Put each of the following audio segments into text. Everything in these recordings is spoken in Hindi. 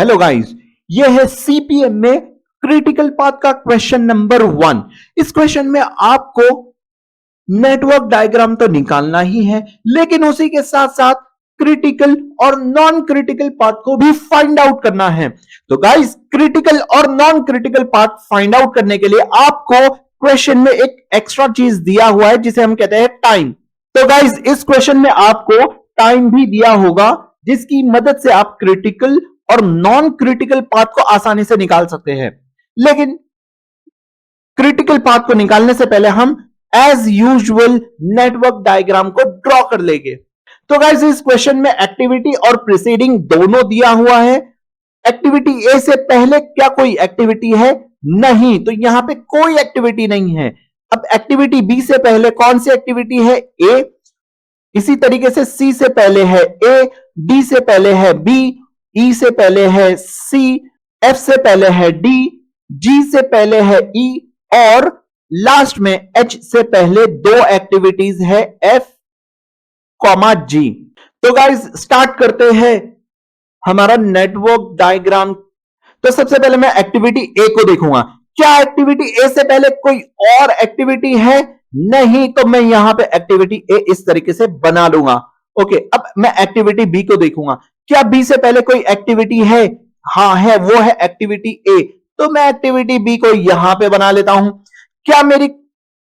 हेलो गाइस, ये है सीपीएम में क्रिटिकल पाथ का क्वेश्चन नंबर 1। इस क्वेश्चन में आपको नेटवर्क डायग्राम तो निकालना ही है, लेकिन उसी के साथ साथ क्रिटिकल और नॉन क्रिटिकल पाथ को भी फाइंड आउट करना है। तो गाइस, क्रिटिकल और non critical path find out करने के लिए आपको क्वेश्चन में एक एक्स्ट्रा चीज दिया हुआ है जिसे हम कहते हैं टाइम। तो गाइस, इस क्वेश्चन में आपको टाइम भी दिया होगा जिसकी मदद से आप क्रिटिकल और नॉन क्रिटिकल पाथ को आसानी से निकाल सकते हैं। लेकिन क्रिटिकल पाथ को निकालने से पहले हम एज यूजुअल नेटवर्क डायग्राम को ड्रॉ कर लेंगे। तो गाइस, इस क्वेश्चन में एक्टिविटी और प्रीसीडिंग दोनों दिया हुआ है। एक्टिविटी ए से पहले क्या कोई एक्टिविटी है? नहीं, तो यहां पे कोई एक्टिविटी नहीं है। अब एक्टिविटी बी से पहले कौन सी एक्टिविटी है? ए। इसी तरीके से सी से पहले है ए, डी से पहले है बी, ई से पहले है सी, एफ से पहले है डी, जी से पहले है ई और लास्ट में एच से पहले दो एक्टिविटीज है एफ कॉमा जी। तो गाइस, स्टार्ट करते हैं हमारा नेटवर्क डायग्राम। तो सबसे पहले मैं एक्टिविटी ए को देखूंगा। क्या एक्टिविटी ए से पहले कोई और एक्टिविटी है? नहीं, तो मैं यहां पे एक्टिविटी ए इस तरीके से बना लूंगा। ओके, अब मैं एक्टिविटी बी को देखूंगा। क्या बी से पहले कोई एक्टिविटी है? हाँ है, वो है एक्टिविटी ए। तो मैं एक्टिविटी बी को यहां पे बना लेता हूं। क्या मेरी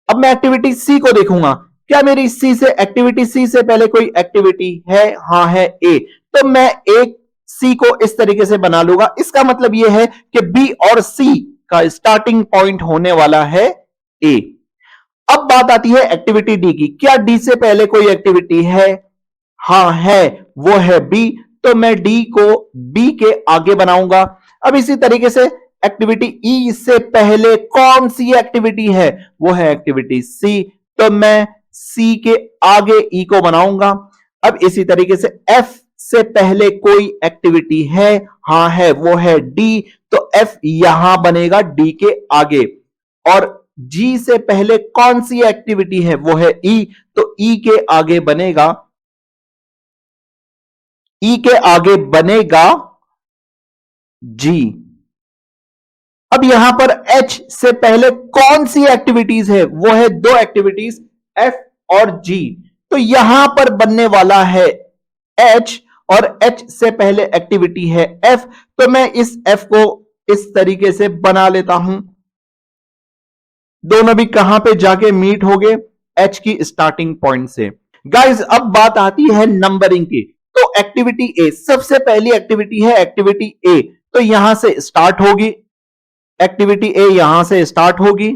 अब मैं एक्टिविटी सी को देखूंगा। क्या मेरी सी से एक्टिविटी सी से पहले कोई एक्टिविटी है? हाँ है, ए। तो मैं एक सी को इस तरीके से बना लूंगा। इसका मतलब यह है कि बी और सी का स्टार्टिंग पॉइंट होने वाला है ए। अब बात आती है एक्टिविटी डी की। क्या डी से पहले कोई एक्टिविटी है? हाँ है, वो है बी। तो मैं डी को बी के आगे बनाऊंगा। अब इसी तरीके से एक्टिविटी ई से पहले कौन सी एक्टिविटी है? वो है एक्टिविटी सी। तो मैं सी के आगे ई को बनाऊंगा। अब इसी तरीके से एफ से पहले कोई एक्टिविटी है? हाँ है, वो है डी। तो एफ यहां बनेगा डी के आगे। और जी से पहले कौन सी एक्टिविटी है? वो है ई। तो ई के आगे बनेगा जी। अब यहां पर एच से पहले कौन सी एक्टिविटीज है? वो है दो एक्टिविटीज एफ और जी। तो यहां पर बनने वाला है एच और एच से पहले एक्टिविटी है एफ। तो मैं इस एफ को इस तरीके से बना लेता हूं। दोनों भी कहां पे जाके मीट हो गए? एच की स्टार्टिंग पॉइंट से। गाइस, अब बात आती है नंबरिंग की। तो एक्टिविटी ए सबसे पहली एक्टिविटी है एक्टिविटी ए। तो यहां से स्टार्ट होगी एक्टिविटी ए, यहां से स्टार्ट होगी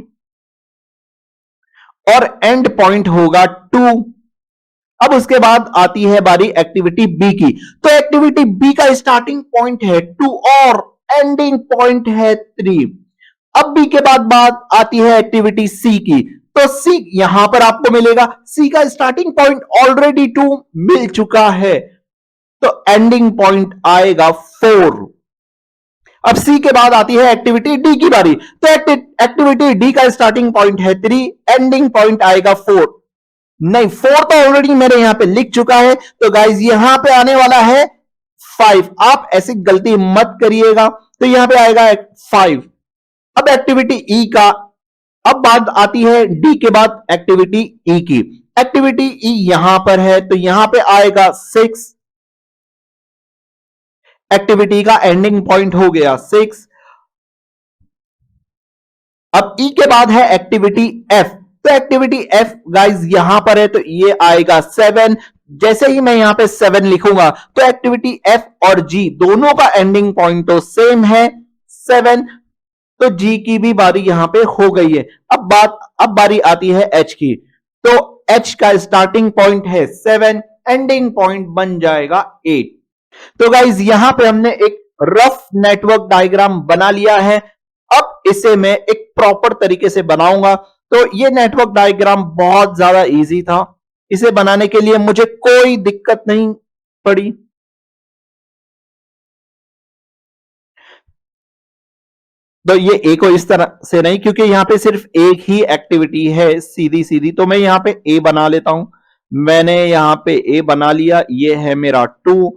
और एंड पॉइंट होगा 2। अब उसके बाद आती है बारी एक्टिविटी बी की। तो एक्टिविटी बी का स्टार्टिंग पॉइंट है 2 और एंडिंग पॉइंट है 3। अब बी के बाद बात आती है एक्टिविटी सी की। तो सी यहां पर आपको मिलेगा, सी का स्टार्टिंग पॉइंट ऑलरेडी 2 मिल चुका है। तो एंडिंग पॉइंट आएगा 4। अब सी के बाद आती है एक्टिविटी डी की बारी। तो एक्टिविटी डी का स्टार्टिंग पॉइंट है 3, एंडिंग पॉइंट आएगा 4। नहीं, 4 तो ऑलरेडी मेरे यहां पे लिख चुका है। तो गाइज, यहां पे आने वाला है 5। आप ऐसी गलती मत करिएगा। तो यहां पे आएगा 5। अब एक्टिविटी ई का, अब बात आती है डी के बाद एक्टिविटी ई की। एक्टिविटी ई यहां पर है, तो यहां पे आएगा 6। एक्टिविटी का एंडिंग पॉइंट हो गया 6। अब ई के बाद है एक्टिविटी एफ। तो एक्टिविटी एफ गाइज यहां पर है, तो ये आएगा 7। जैसे ही मैं यहां पे 7 लिखूंगा तो एक्टिविटी एफ और जी दोनों का एंडिंग पॉइंट तो सेम है 7। तो जी की भी बारी यहां पे हो गई है। अब बारी आती है एच की। तो एच का स्टार्टिंग पॉइंट है 7, एंडिंग पॉइंट बन जाएगा 8। तो गाइज, यहां पे हमने एक रफ नेटवर्क डायग्राम बना लिया है। अब इसे मैं एक प्रॉपर तरीके से बनाऊंगा। तो ये नेटवर्क डायग्राम बहुत ज्यादा इजी था। इसे बनाने के लिए मुझे कोई दिक्कत नहीं पड़ी। तो ये ए को इस तरह से नहीं, क्योंकि यहां पे सिर्फ एक ही एक्टिविटी है सीधी सीधी। तो मैं यहां पे ए बना लेता हूं। मैंने यहां पे ए बना लिया। ये है मेरा 2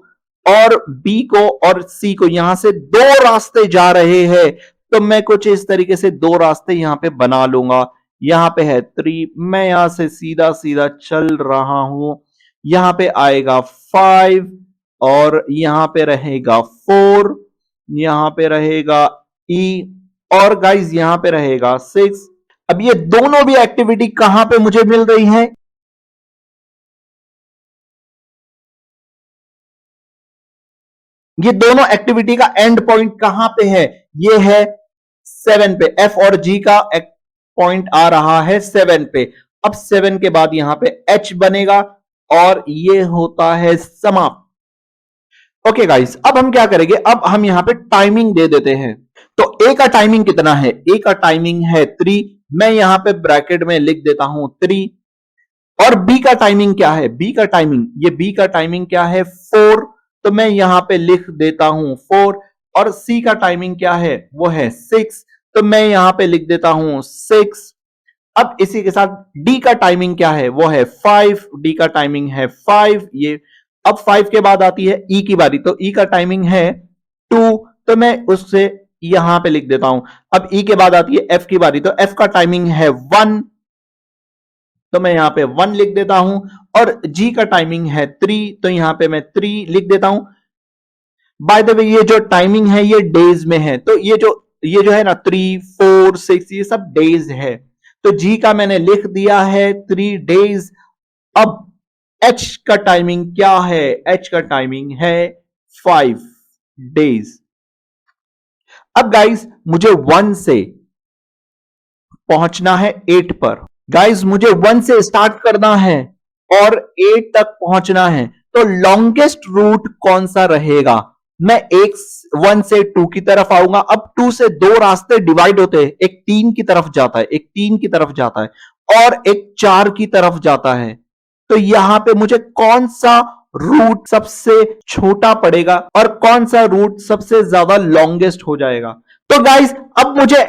और बी को और सी को, यहां से दो रास्ते जा रहे हैं, तो मैं कुछ इस तरीके से दो रास्ते यहां पे बना लूंगा। यहां पे है 3, मैं यहां से सीधा सीधा चल रहा हूं, यहां पे आएगा 5 और यहां पे रहेगा 4, यहां पे रहेगा ई और गाइज यहां पे रहेगा 6। अब ये दोनों भी एक्टिविटी कहां पे मुझे मिल रही है? ये दोनों एक्टिविटी का एंड पॉइंट कहां पे है? ये है 7 पे। एफ और जी का पॉइंट आ रहा है 7 पे। अब 7 के बाद यहां पे एच बनेगा और ये होता है समाप्त। ओके गाइस, अब हम क्या करेंगे, अब हम यहां पे टाइमिंग दे देते हैं। तो ए का टाइमिंग कितना है? ए का टाइमिंग है 3, मैं यहां पे ब्रैकेट में लिख देता हूं 3। और बी का टाइमिंग क्या है? बी का टाइमिंग, ये बी का टाइमिंग क्या है? 4, तो मैं यहां पे लिख देता हूं 4। और सी का टाइमिंग क्या है? वो है 6, तो मैं यहां पे लिख देता हूं 6। अब इसी के साथ डी का टाइमिंग क्या है? वो है 5, डी का टाइमिंग है 5। ये अब 5 के बाद आती है ई की बारी, तो ई का टाइमिंग है 2, तो मैं उससे यहां पे लिख देता हूं। अब ई के बाद आती है एफ की बारी, तो एफ का टाइमिंग है 1, तो मैं यहां पे 1 लिख देता हूं। और जी का टाइमिंग है 3, तो यहां पे मैं 3 लिख देता हूं। बाय द वे ये जो टाइमिंग है ये डेज में है, तो ये जो है ना 3, 4, 6 ये सब डेज है। तो जी का मैंने लिख दिया है 3 डेज। अब एच का टाइमिंग क्या है? एच का टाइमिंग है 5 डेज। अब गाइस मुझे 1 से पहुंचना है 8 पर। गाइस मुझे 1 से स्टार्ट करना है और 8 तक पहुंचना है, तो लॉन्गेस्ट रूट कौन सा रहेगा? मैं एक 1 से 2 की तरफ आऊंगा। अब 2 से दो रास्ते डिवाइड होते हैं, एक 3 की तरफ जाता है, एक 3 की तरफ जाता है और एक 4 की तरफ जाता है। तो यहां पे मुझे कौन सा रूट सबसे छोटा पड़ेगा और कौन सा रूट सबसे ज्यादा लॉन्गेस्ट हो जाएगा? तो गाइस अब मुझे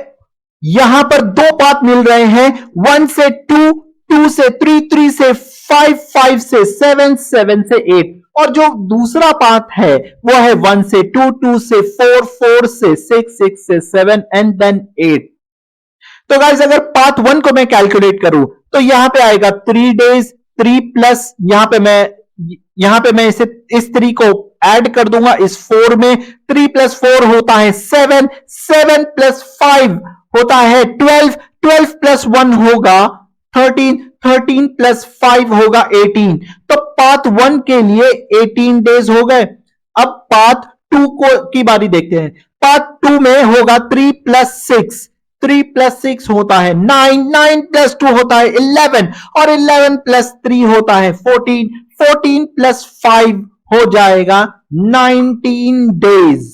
यहां पर दो पाथ मिल रहे हैं, 1 से 2, 2 से 3, 3 से 5, 5 से 7, 7 से 8। और जो दूसरा पाथ है वो है 1 से 2, 2 से 4, 4 से 6, 6 से 7 एंड देन 8। तो गाइस अगर पाथ 1 को मैं कैलकुलेट करूं तो यहां पे आएगा 3 डेज, 3 प्लस यहां पे मैं इसे इस 3 को ऐड कर दूंगा इस 4 में। 3 प्लस 4 होता है 7, 7 प्लस 5 होता है 12, 12 प्लस 1 होगा 13, 13 प्लस 5 होगा 18। तो पाथ 1 के लिए 18 डेज हो गए। अब पाथ 2 को की बारी देखते हैं। पाथ 2 में होगा 3 प्लस 6, 3 प्लस 6 होता है 9, 9 प्लस 2 होता है 11 और 11 प्लस 3 होता है 14, 14 प्लस 5 हो जाएगा 19 डेज।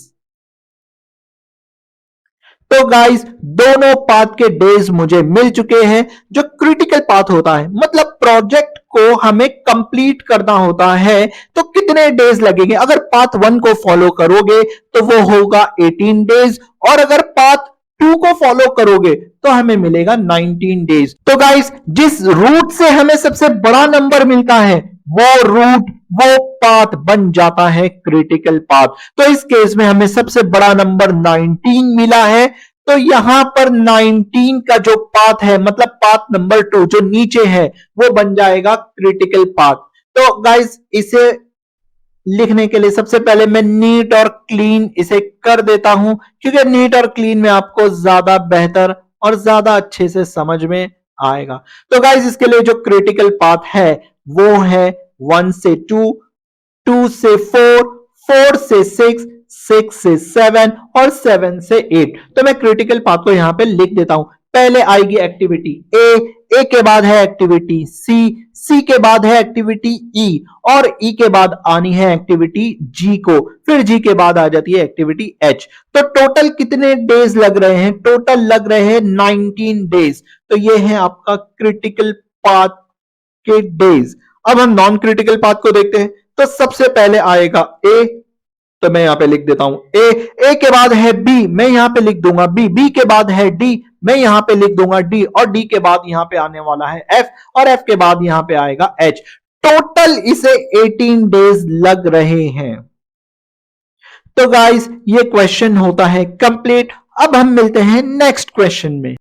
तो गाइस दोनों पाथ के डेज मुझे मिल चुके हैं। जो क्रिटिकल पाथ होता है, मतलब प्रोजेक्ट को हमें कंप्लीट करना होता है, तो कितने डेज लगेंगे? अगर पाथ 1 को फॉलो करोगे तो वो होगा 18 डेज और अगर पाथ 2 को फॉलो करोगे तो हमें मिलेगा 19 डेज। तो गाइस जिस रूट से हमें सबसे बड़ा नंबर मिलता है वो रूट, वो पाथ बन जाता है क्रिटिकल पाथ। तो इस केस में हमें सबसे बड़ा नंबर 19 मिला है। तो यहां पर 19 का जो पाथ है, मतलब पाथ नंबर 2 जो नीचे है, वो बन जाएगा क्रिटिकल पाथ। तो गाइस इसे लिखने के लिए सबसे पहले मैं नीट और क्लीन इसे कर देता हूं, क्योंकि नीट और क्लीन में आपको ज्यादा बेहतर और ज्यादा अच्छे से समझ में आएगा। तो गाइस इसके लिए जो क्रिटिकल पाथ है वो है 1 से 2, 2 से 4, 4 से 6, 6 से 7 और 7 से 8। तो मैं क्रिटिकल पाथ को यहां पे लिख देता हूं। पहले आएगी एक्टिविटी ए के बाद है एक्टिविटी सी के बाद है एक्टिविटी ई और ई के बाद आनी है एक्टिविटी जी को, फिर जी के बाद आ जाती है एक्टिविटी एच। तो टोटल कितने डेज लग रहे हैं? टोटल लग रहे हैं 19 डेज। तो ये है आपका क्रिटिकल पाथ के डेज। अब हम नॉन क्रिटिकल पाथ को देखते हैं। तो सबसे पहले आएगा ए, तो मैं यहां पे लिख देता हूं ए के बाद है बी, मैं यहां पे लिख दूंगा बी के बाद है डी, मैं यहां पे लिख दूंगा डी और डी के बाद यहां पे आने वाला है एफ और एफ के बाद यहां पे आएगा एच। टोटल इसे 18 डेज लग रहे हैं। तो गाइस ये क्वेश्चन होता है कंप्लीट। अब हम मिलते हैं नेक्स्ट क्वेश्चन में।